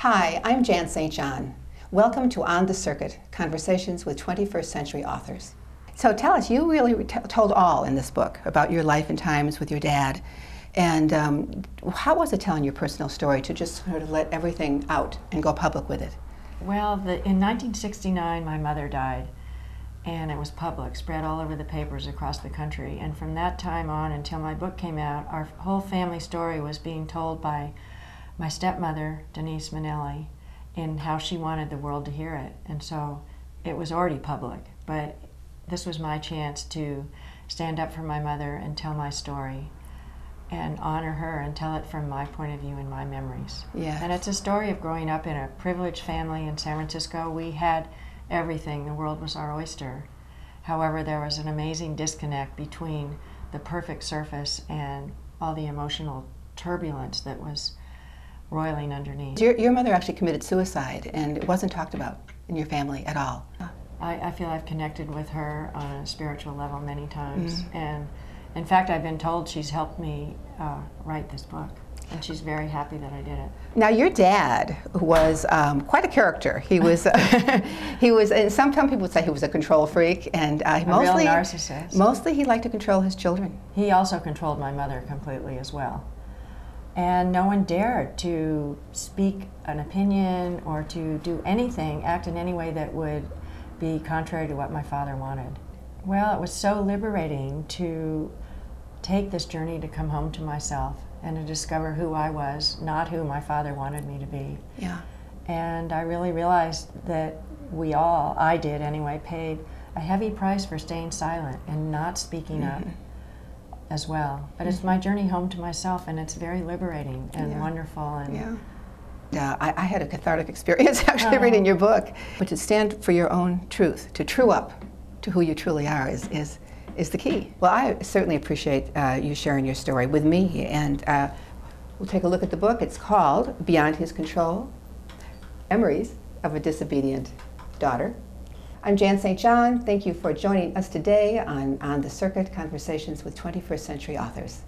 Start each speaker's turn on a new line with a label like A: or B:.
A: Hi, I'm Jan St. John. Welcome to On the Circuit, Conversations with 21st Century Authors. So tell us, you really told all in this book about your life and times with your dad. And how was it telling your personal story to just sort of let everything out and go public with it?
B: Well, in 1969, my mother died, and it was public, spread all over the papers across the country. And from that time on until my book came out, our whole family story was being told by my stepmother, Denise Minnelli, in how she wanted the world to hear it. And so it was already public, but this was my chance to stand up for my mother and tell my story and honor her and tell it from my point of view and my memories.
A: Yes.
B: And it's a story of growing up in a privileged family in San Francisco. We had everything. The world was our oyster. However, there was an amazing disconnect between the perfect surface and all the emotional turbulence that was roiling underneath.
A: Your mother actually committed suicide, and it wasn't talked about in your family at all.
B: I feel I've connected with her on a spiritual level many times. And in fact, I've been told she's helped me write this book, and she's very happy that I did it.
A: Now, your dad was quite a character. He was, and some people would say he was a control freak, and
B: a real narcissist.
A: Mostly he liked to control his children.
B: He also controlled my mother completely as well. And no one dared to speak an opinion or to do anything, act in any way that would be contrary to what my father wanted. Well, it was so liberating to take this journey to come home to myself and to discover who I was, not who my father wanted me to be.
A: Yeah.
B: And I really realized that we all, I did anyway, paid a heavy price for staying silent and not speaking up as well. But it's my journey home to myself, and it's very liberating and wonderful. And
A: I had a cathartic experience actually reading your book. But to stand for your own truth, to true up to who you truly are is the key. Well, I certainly appreciate you sharing your story with me, and we'll take a look at the book. It's called Beyond His Control, Memories of a Disobedient Daughter. I'm Jan St. John. Thank you for joining us today on the Circuit, Conversations with 21st Century Authors.